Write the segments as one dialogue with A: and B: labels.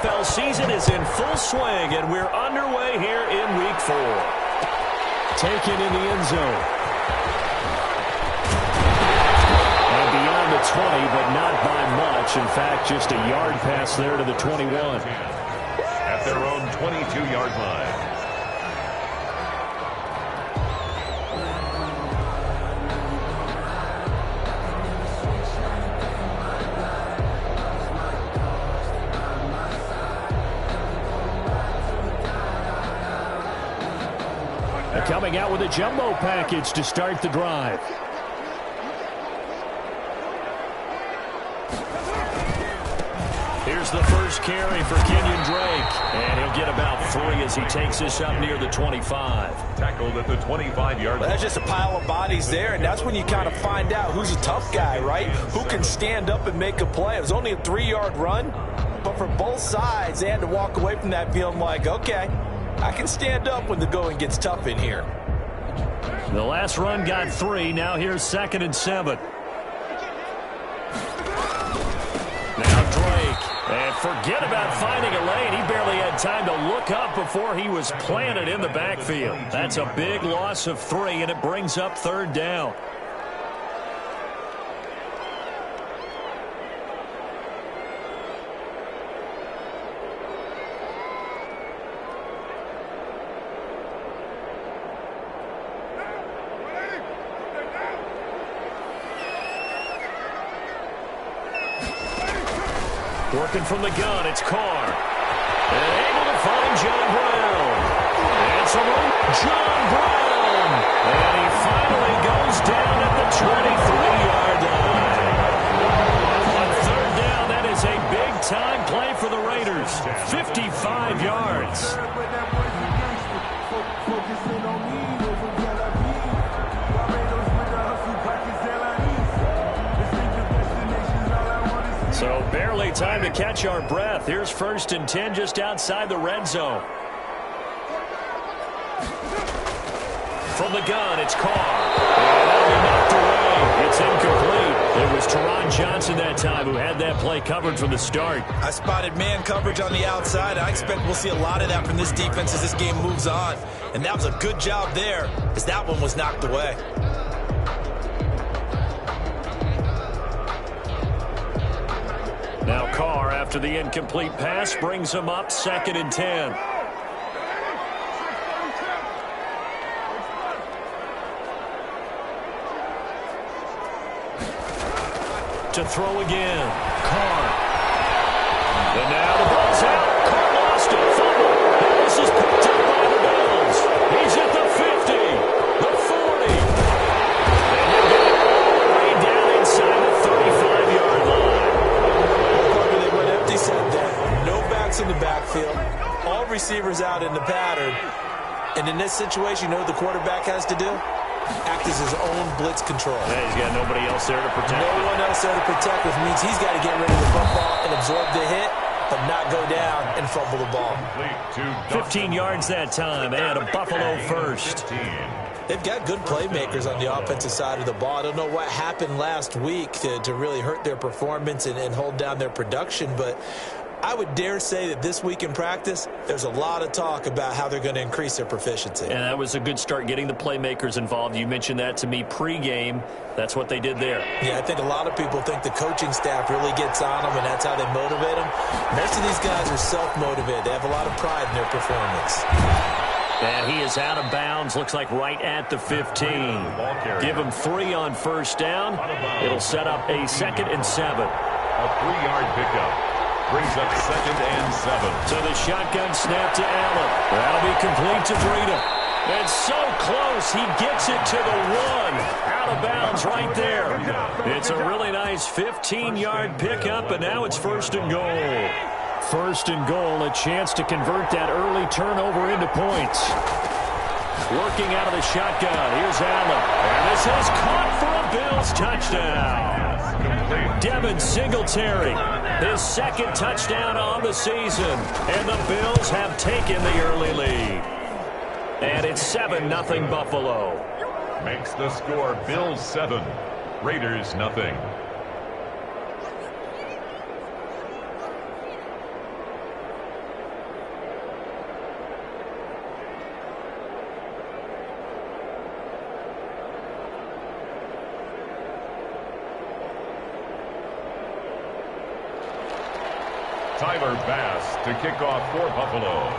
A: NFL season is in full swing, and we're underway here in Week 4. Taken in the end zone. And beyond the 20, but not by much. In fact, just a yard pass there to the 21.
B: At their own 22-yard line.
A: Coming out with a jumbo package to start the drive. Here's the first carry for Kenyon Drake. And he'll get about 3 as he takes this up near the 25.
B: Tackled at the 25-yard line.
C: That's just a pile of bodies there, and that's when you kind of find out who's a tough guy, right? Who can stand up and make a play. It was only a 3-yard run, but for both sides, they had to walk away from that feeling like, okay, I can stand up when the going gets tough in here.
A: The last run got 3. Now here's 2nd and 7. Now Drake. And forget about finding a lane. He barely had time to look up before he was planted in the backfield. That's a big loss of 3, and it brings up 3rd down. Working from the gun, it's Carr. And able to find John Brown. And some John Brown. And he finally goes down at the 23-yard line. On 3rd down, that is a big-time play for the Raiders. 55 yards. So barely time to catch our breath. Here's 1st and 10 just outside the red zone. From the gun, it's Carr. And that'll be knocked away. It's incomplete. It was Teron Johnson that time who had that play covered from the start.
C: I spotted man coverage on the outside. I expect we'll see a lot of that from this defense as this game moves on. And that was a good job there as that one was knocked away.
A: Now Carr, after the incomplete pass, brings him up 2nd and 10. To throw again. Carr. And now the ball's out. Carr lost it. Fumble. And this is picked up by the Bills. He's at the 50. The 40. And he'll get it all the way down inside the 35-yard line.
C: They went empty set there. No backs in the backfield. All receivers out in the pattern. And in this situation, you know what the quarterback has to do? Act as his own blitz control.
A: Yeah, he's got nobody else there to protect.
C: No one else there to protect, which means he's got to get rid of the football and absorb the hit, but not go down and fumble the ball.
A: 15 yards that time, and a Buffalo first.
C: They've got good playmakers on the offensive side of the ball. I don't know what happened last week to really hurt their performance and hold down their production, but I would dare say that this week in practice, there's a lot of talk about how they're going to increase their proficiency.
A: And that was a good start getting the playmakers involved. You mentioned that to me pregame. That's what they did there.
C: Yeah, I think a lot of people think the coaching staff really gets on them, and that's how they motivate them. Most of these guys are self-motivated. They have a lot of pride in their performance.
A: And he is out of bounds, looks like right at the 15. Give him 3 on 1st down. It'll set up a 2nd and 7.
B: A 3-yard pickup. Brings up 2nd and 7.
A: So the shotgun snap to Allen. That'll be complete to Breida. And so close, he gets it to the 1. Out of bounds right there. It's a really nice 15-yard pickup, and now it's 1st and goal. 1st and goal, a chance to convert that early turnover into points. Working out of the shotgun, here's Allen. And this is caught for a Bills touchdown. Devin Singletary, his 2nd touchdown on the season. And the Bills have taken the early lead. And it's 7-0 Buffalo.
B: Makes the score Bills 7, Raiders 0. Tyler Bass to kick off for Buffalo.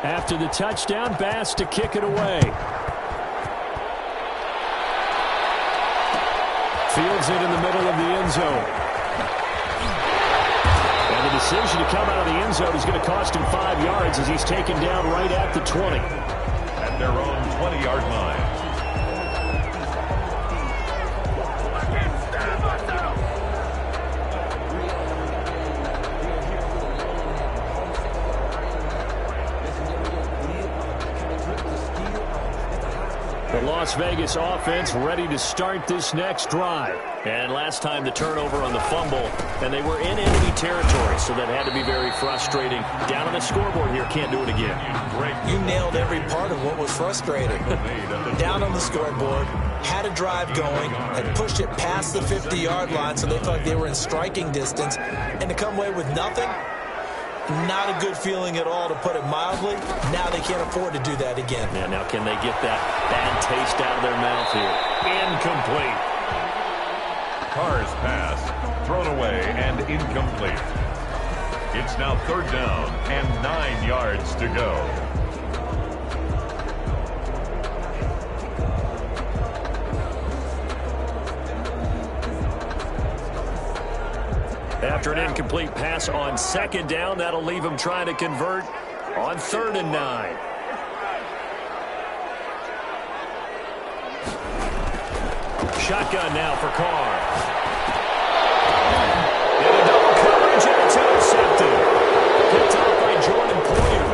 A: After the touchdown, Bass to kick it away. Fields it in the middle of the end zone. And the decision to come out of the end zone is going to cost him 5 yards as he's taken down right at the 20.
B: At their own 20-yard line.
A: The Las Vegas offense ready to start this next drive. And last time the turnover on the fumble, and they were in enemy territory, so that had to be very frustrating. Down on the scoreboard here, can't do it again.
C: You nailed every part of what was frustrating. Down on the scoreboard, had a drive going, had pushed it past the 50-yard line, so they felt like they were in striking distance, and to come away with nothing, not a good feeling at all, to put it mildly. Now they can't afford to do that again.
A: Yeah, now can they get that bad taste out of their mouth here? Incomplete.
B: Carr's pass thrown away and incomplete. It's now 3rd down and 9 yards to go.
A: After an incomplete pass on 2nd down, that'll leave him trying to convert on 3rd and 9. Shotgun now for Carr. In a double coverage, and it's intercepted. Picked off by Jordan Poyer.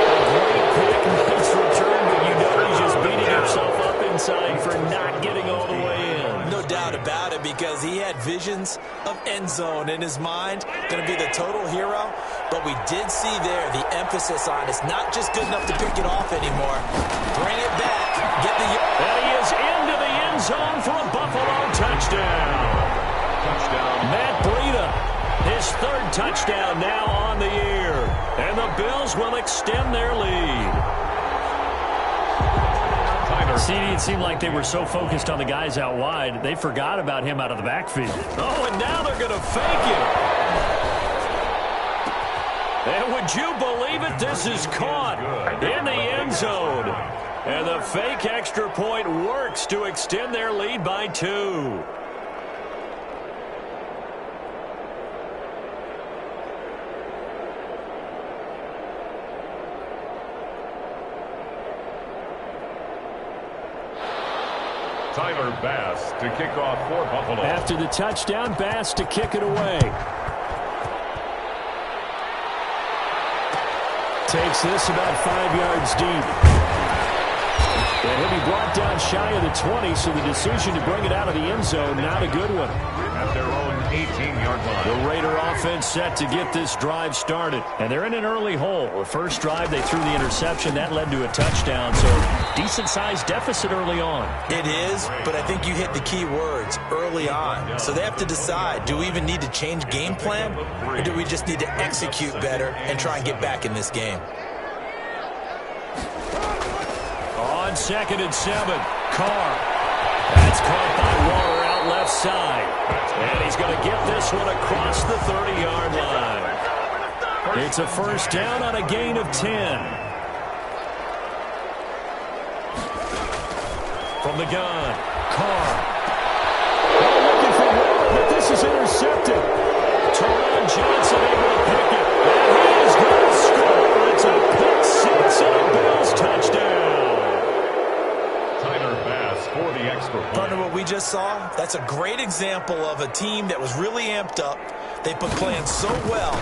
A: A great pick, nice return, but you know he's just beating himself up inside for not getting all the way in.
C: No doubt about it, because he had visions of end zone in his mind. Going to be the total hero. But we did see there the emphasis on it's not just good enough to pick it off anymore. Bring it back. Get the...
A: And he is into the end zone for a Buffalo touchdown. Matt Breida, his 3rd touchdown now on the year. And the Bills will extend their lead. CD, it seemed like they were so focused on the guys out wide, they forgot about him out of the backfield. Oh, and now they're going to fake it. And would you believe it? This is caught in the end zone. And the fake extra point works to extend their lead by 2.
B: Tyler Bass to kick off for Buffalo.
A: After the touchdown, Bass to kick it away. Takes this about 5 yards deep. And he'll be brought down shy of the 20, so the decision to bring it out of the end zone, not a good one.
B: At their own 18-yard line.
A: The Raider offense set to get this drive started. And they're in an early hole. The first drive, they threw the interception. That led to a touchdown, so decent-sized deficit early on.
C: It is, but I think you hit the key words, early on. So they have to decide, do we even need to change game plan, or do we just need to execute better and try and get back in this game?
A: On 2nd and 7, Carr. That's caught by Waller out left side. And he's going to get this one across the 30-yard line. It's a 1st down on a gain of 10. From the gun, Carr. Looking for Waller, but this is intercepted. Teron Johnson able to pick it. And he is going to score. It's a pick 6 and a Bills touchdown.
B: For the extra point.
C: Partner, what we just saw, that's a great example of a team that was really amped up. They put plans so well,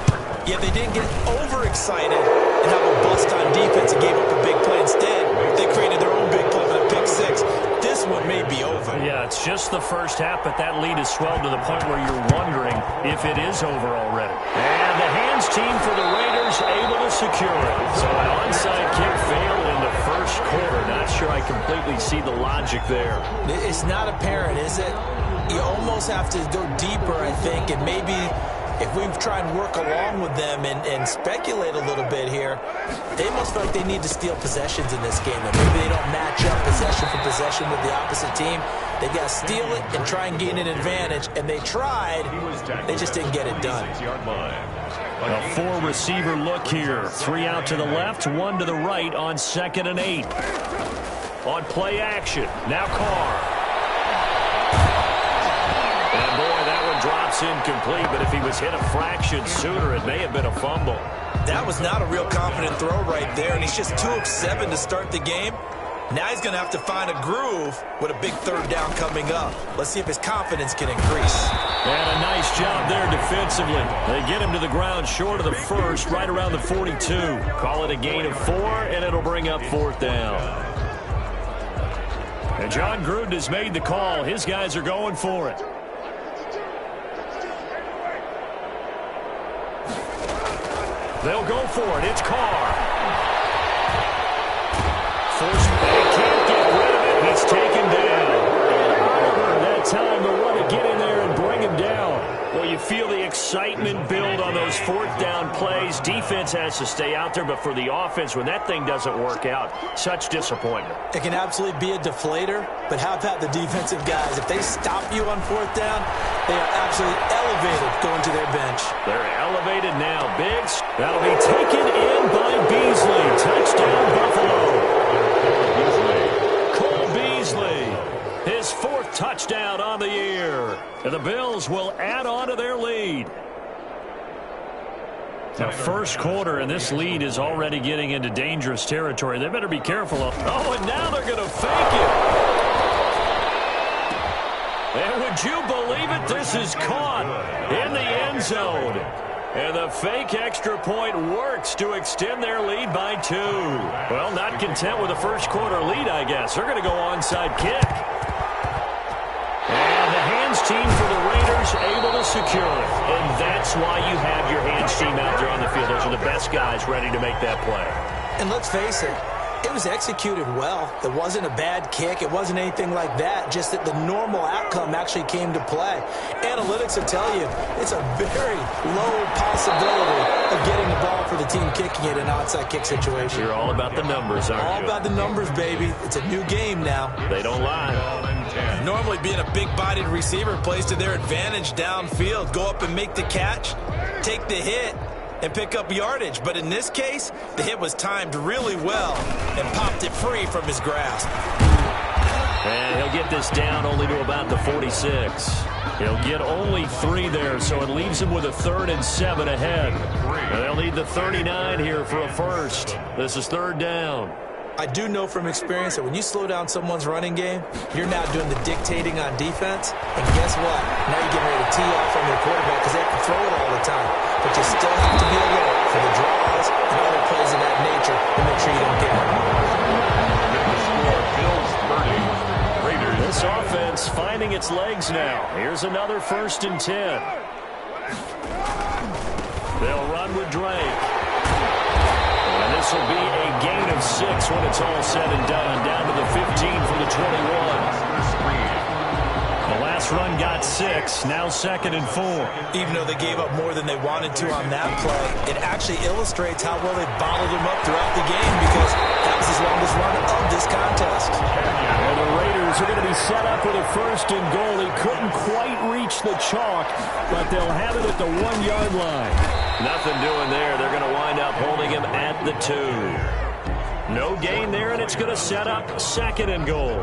C: yet they didn't get overexcited and have a bust on defense and gave up a big play. Instead, they created their own big play with a pick 6. This one may be over.
A: Yeah, it's just the first half, but that lead has swelled to the point where you're wondering if it is over already. And the hands team for the Raiders able to secure it. So an onside kick failed in the first quarter. Not sure I completely see the logic there.
C: It's not apparent, is it? You almost have to go deeper, I think, and maybe if we try and work along with them and speculate a little bit here, they must feel like they need to steal possessions in this game. And maybe they don't match up possession for possession with the opposite team. They've got to steal it and try and gain an advantage. And they tried. They just didn't get it done.
A: A 4-receiver look here. 3 out to the left, 1 to the right on 2nd and 8. On play action. Now Carr. And boy, that one drops incomplete, but if he was hit a fraction sooner, it may have been a fumble.
C: That was not a real confident throw right there, and he's just 2 of 7 to start the game. Now he's going to have to find a groove with a big 3rd down coming up. Let's see if his confidence can increase.
A: And a nice job there defensively. They get him to the ground short of the 1st, right around the 42. Call it a gain of 4, and it'll bring up 4th down. And John Gruden has made the call. His guys are going for it. They'll go for it. It's Carr. They can't get rid of it. He's taken down. And Oliver, that time to run to get in there and bring him down. Well, you feel the excitement build on those 4th down plays. Defense has to stay out there, but for the offense, when that thing doesn't work out, such disappointment.
C: It can absolutely be a deflator, but how about the defensive guys? If they stop you on 4th down, they are absolutely elevated going to their bench.
A: They're elevated now. Biggs, that'll be taken in by Beasley. Touchdown, Buffalo. Cole Beasley, his 4th touchdown on the year. And the Bills will add on to their lead. Now, 1st quarter, and this lead is already getting into dangerous territory. They better be careful. Oh, and now they're going to fake it. And would you believe it? This is caught in the end zone. And the fake extra point works to extend their lead by 2. Well, not content with the 1st quarter lead, I guess. They're going to go onside kick. And the hands team for the Raiders able to secure it. And that's why you have your hands team out there on the field. Those are the best guys ready to make that play.
C: And let's face it, it was executed well. It wasn't a bad kick. It wasn't anything like that. Just that the normal outcome actually came to play. Analytics will tell you it's a very low possibility of getting the ball for the team kicking it in an onside kick situation.
A: You're all about the numbers, aren't you?
C: All about the numbers, baby. It's a new game now.
A: They don't lie.
C: Normally being a big-bodied receiver plays to their advantage downfield. Go up and make the catch, take the hit, and pick up yardage. But in this case, the hit was timed really well and popped it free from his grasp.
A: And he'll get this down only to about the 46. He'll get only 3 there, so it leaves him with a 3rd and 7 ahead. And they'll need the 39 here for a 1st. This is 3rd down.
C: I do know from experience that when you slow down someone's running game, you're now doing the dictating on defense. And guess what? Now you're getting ready to tee off on your quarterback because they have to throw it all the time. But you still have to be alert for the draws and other plays of that nature to make sure you don't get them.
A: This offense finding its legs now. Here's another 1st and 10. They'll run with Drake. And this will be a gain of 6 when it's all said and done. Down to the 15 from the 21. The last run got 6. Now 2nd and 4.
C: Even though they gave up more than they wanted to on that play, it actually illustrates how well they bottled him up throughout the game because that was his longest run of this contest.
A: And the Raiders are going to be set up with a 1st and goal. He couldn't quite reach the chalk, but they'll have it at the 1-yard line. Nothing doing there. They're going to wind up holding him at the 2. No gain there, and it's going to set up 2nd and goal.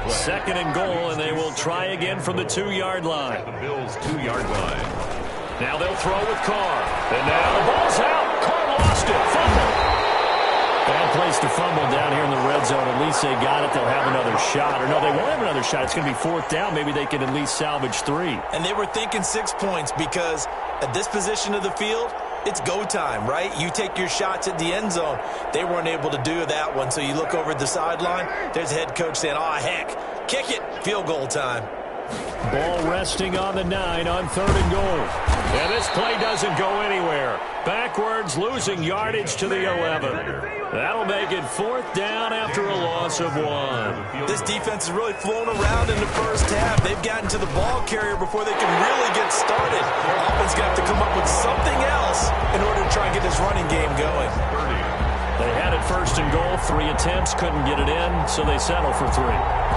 A: 2nd and goal, and they will try again from the 2-yard line.
B: The Bills' 2-yard line.
A: Now they'll throw with Carr. And now the ball's out. Carr lost it. Fumble. Bad place to fumble down here in the red zone. At least they got it. They'll have another shot. Or no, they won't have another shot. It's going to be 4th down. Maybe they can at least salvage 3.
C: And they were thinking 6 points because at this position of the field, it's go time, right? You take your shots at the end zone. They weren't able to do that one. So you look over at the sideline. There's the head coach saying, oh, heck, kick it. Field goal time.
A: Ball resting on the 9 on 3rd and goal. And this play doesn't go anywhere. Backwards, losing yardage to the 11. That'll make it 4th down after a loss of 1.
C: This defense has really flown around in the first half. They've gotten to the ball carrier before they can really get started. Offense got to come something else in order to try and get this running game going.
A: They had it first and goal, 3 attempts, couldn't get it in, so they settle for 3.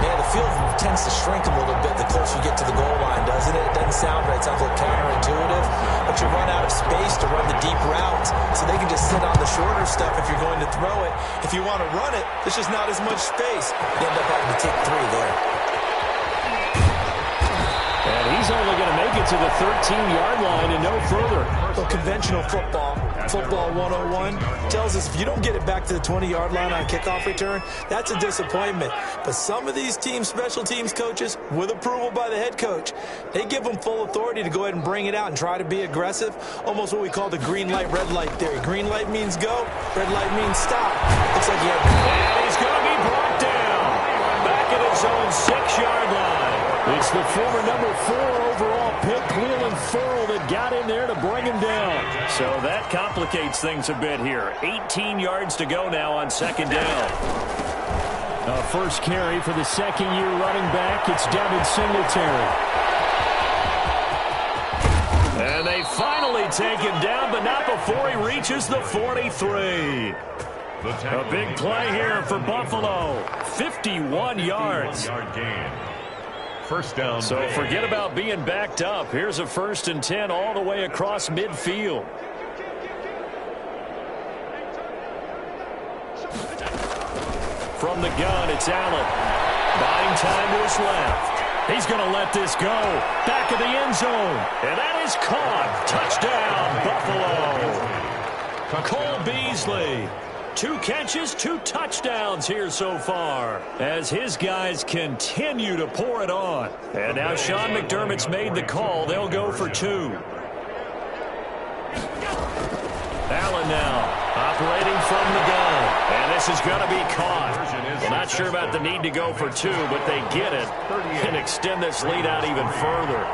C: Yeah, the field tends to shrink a little bit the closer you get to the goal line, doesn't it? It doesn't sound right. It sounds a little counterintuitive, but you run out of space to run the deep routes, so they can just sit on the shorter stuff if you're going to throw it. If you want to run it, there's just not as much space. You end up having to take 3 there.
A: And he's only going to make it to the 13-yard line and no further.
C: Well, conventional football 101, tells us if you don't get it back to the 20-yard line on kickoff return, that's a disappointment. But some of these teams, special teams coaches, with approval by the head coach, they give them full authority to go ahead and bring it out and try to be aggressive, almost what we call the green light, red light theory. Green light means go, red light means stop. Looks like he had...
A: And he's going to be brought down back at his own 6-yard line. It's the former number 4 overall pick, Clelin Ferrell, that got in there to bring him down. So that complicates things a bit here. 18 yards to go now on 2nd down. First carry for the second-year running back. It's Devin Singletary. And they finally take him down, but not before he reaches the 43. A big play here for Buffalo. 51 yards.
B: First down.
A: So forget about being backed up. Here's a 1st and 10 all the way across midfield. From the gun, it's Allen. Buying time to his left. He's going to let this go. Back of the end zone. And that is caught. Touchdown, Buffalo. Cole Beasley. 2 catches, 2 touchdowns here so far as his guys continue to pour it on. And now Sean McDermott's made the call. They'll go for 2. Allen now operating from the gun. And this is going to be caught. Well, not sure about the need to go for 2, but they get it and extend this lead out even further.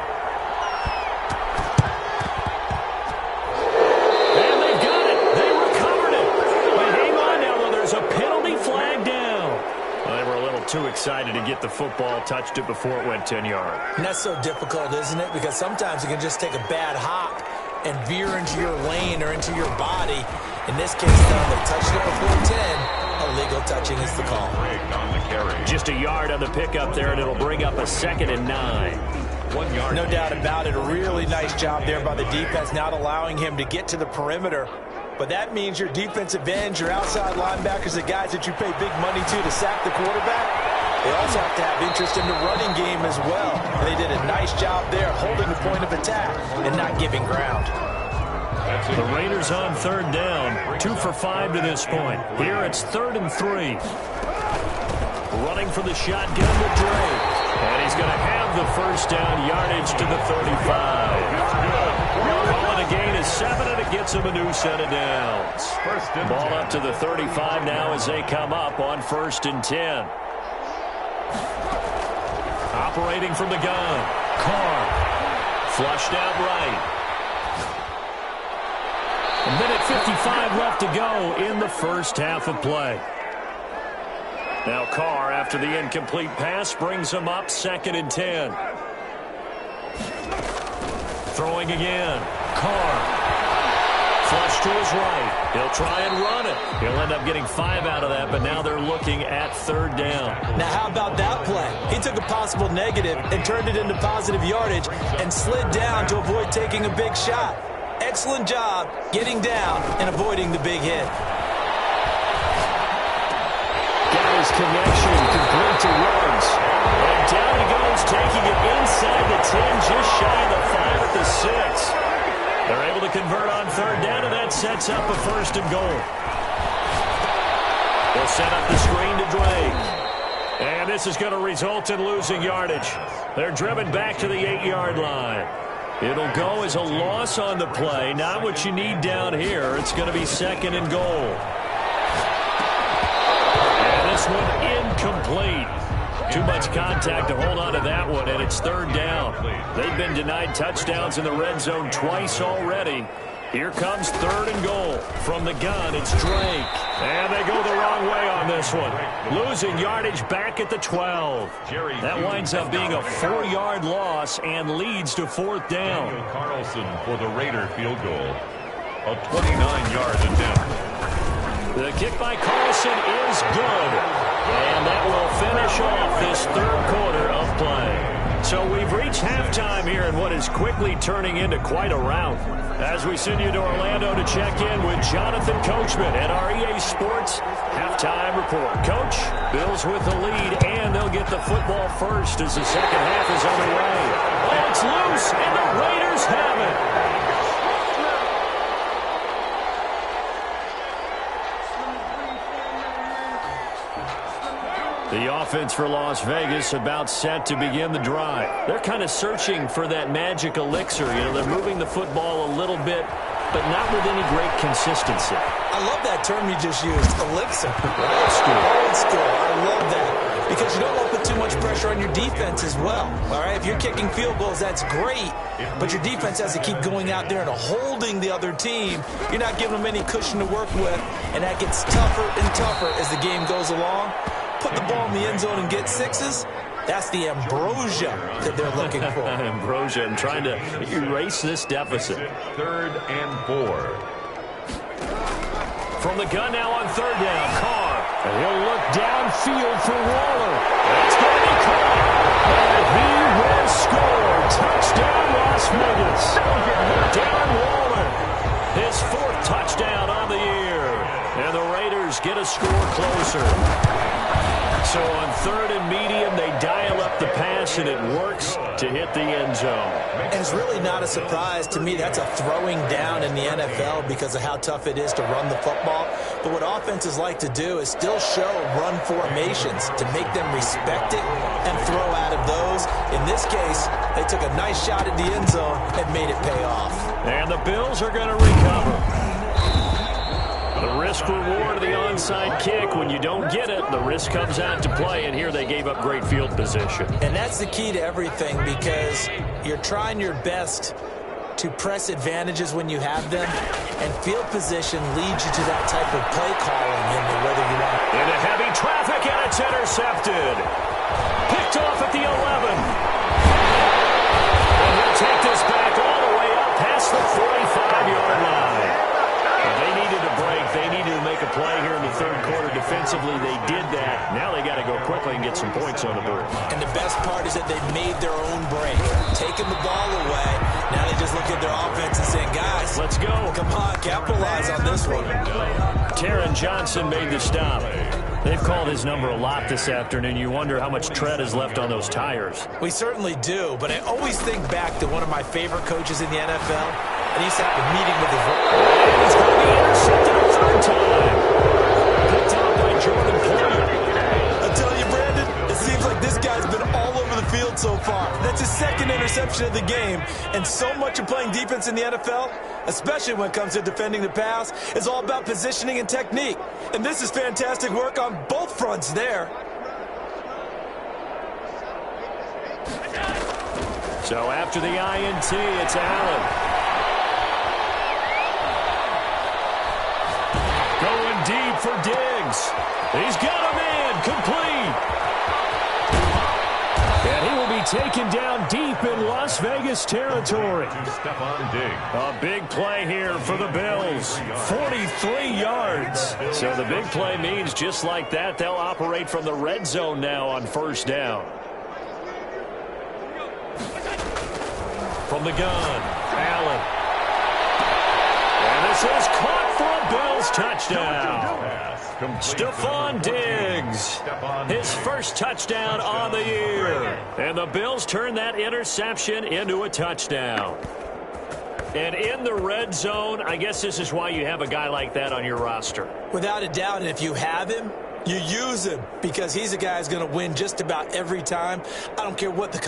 A: Too excited to get the football, touched it before it went 10 yards.
C: And that's so difficult, isn't it? Because sometimes it can just take a bad hop and veer into your lane or into your body. In this case, though, they touched it before 10. Illegal touching is the call.
A: Just a yard on the pickup there, and it'll bring up a 2nd and 9.
C: 1 yard. No doubt about it. A really nice job there by the defense, not allowing him to get to the perimeter. But that means your defensive ends, your outside linebackers, the guys that you pay big money to sack the quarterback, they also have to have interest in the running game as well. And they did a nice job there holding the point of attack and not giving ground.
A: The Raiders on 3rd down, 2 for 5 to this point. Here it's 3rd and 3. Running for the shotgun with Drake. And he's going to have the first down, yardage to the 35. Calling a gain of 7, and it gets him a new set of downs. Ball up to the 35 now as they come up on 1st and 10. Operating from the gun. Carr. Flushed out right. A minute 55 left to go in the first half of play. Now Carr, after the incomplete pass, brings him up 2nd and 10. Throwing again. Carr. Flush to his right. He'll try and run it. He'll end up getting 5 out of that, but now they're looking at 3rd down.
C: Now how about that play? He took a possible negative and turned it into positive yardage and slid down to avoid taking a big shot. Excellent job getting down and avoiding the big hit.
A: Got his connection complete to Ruggs. And down he goes, taking it inside the 10, just shy of the 5 at the 6. They're able to convert on 3rd down, and that sets up a 1st and goal. They'll set up the screen to Drake. And this is going to result in losing yardage. They're driven back to the 8-yard line. It'll go as a loss on the play. Not what you need down here. It's going to be 2nd and goal. And this one incomplete. Too much contact to hold on to that one, and it's 3rd down. They've been denied touchdowns in the red zone twice already. Here comes 3rd and goal. From the gun, it's Drake. And they go the wrong way on this one. Losing yardage back at the 12. That winds up being a 4-yard loss and leads to 4th down.
B: Daniel Carlson for the Raider field goal. A 29-yard attempt.
A: The kick by Carlson is good. And that will finish off this 3rd quarter of play. So we've reached halftime here in what is quickly turning into quite a rout. As we send you to Orlando to check in with Jonathan Coachman at our EA Sports Halftime Report. Coach, Bills with the lead, and they'll get the football first as the second half is underway. Oh, it's loose, and the Raiders have it. The offense for Las Vegas about set to begin the drive. They're kind of searching for that magic elixir. You know, they're moving the football a little bit, but not with any great consistency.
C: I love that term you just used, elixir. Old school. Old school. I love that. Because you don't want to put too much pressure on your defense as well. All right, if you're kicking field goals, that's great. But your defense has to keep going out there and holding the other team. You're not giving them any cushion to work with, and that gets tougher and tougher as the game goes along. Put the ball in the end zone and get 6s. That's the ambrosia that they're looking for.
A: Ambrosia, and trying to erase this deficit.
B: 3rd and 4.
A: From the gun now on 3rd down, Carr. And he'll look downfield for Waller. It's going to be caught. And he will score. Touchdown, Las Vegas. Darren Waller, his 4th touchdown on the year. And the Raiders get a score closer. So on 3rd and medium, they dial up the pass, and it works to hit the end zone.
C: And it's really not a surprise to me. That's a throwing down in the NFL because of how tough it is to run the football. But what offenses like to do is still show run formations to make them respect it and throw out of those. In this case, they took a nice shot at the end zone and made it pay off.
A: And the Bills are going to recover. The risk-reward of the onside kick, when you don't get it, the risk comes out to play, and here they gave up great field position.
C: And that's the key to everything, because you're trying your best to press advantages when you have them, and field position leads you to that type of play calling, whether you want.
A: Into heavy traffic, and it's intercepted. Picked off at the 11. And he'll take this back all the way up past the 45-yard line. They needed a break. They needed to make a play here in the 3rd quarter defensively. They did that. Now they got to go quickly and get some points on the board.
C: And the best part is that they made their own break. Taking the ball away. Now they just look at their offense and saying, guys,
A: let's go.
C: Come on, capitalize on this one.
A: Taron Johnson made the stop. They've called his number a lot this afternoon. You wonder how much tread is left on those tires.
C: We certainly do, but I always think back to one of my favorite coaches in the NFL, and he's had a meeting with his...
A: And he's going to be intercepted a 3rd time. Picked off by Jordan Poyer.
C: I tell you, Brandon, it seems like this guy's been all over the field so far. That's his 2nd interception of the game, and so much of playing defense in the NFL, especially when it comes to defending the pass, is all about positioning and technique. And this is fantastic work on both fronts there.
A: So after the INT, it's Allen. Going deep for Diggs. He's got him in, complete. And he will be taken down deep in Las Vegas territory.
B: Stephon Diggs.
A: A big play here for the Bills. 43 yards. So the big play means just like that, they'll operate from the red zone now on 1st down. From the gun, Allen. And this is caught for a Bills touchdown. Stephon Diggs, his 1st touchdown on the year. And the Bills turn that interception into a touchdown. And in the red zone, I guess this is why you have a guy like that on your roster.
C: Without a doubt, and if you have him, you use him, because he's a guy who's going to win just about every time. I don't care what the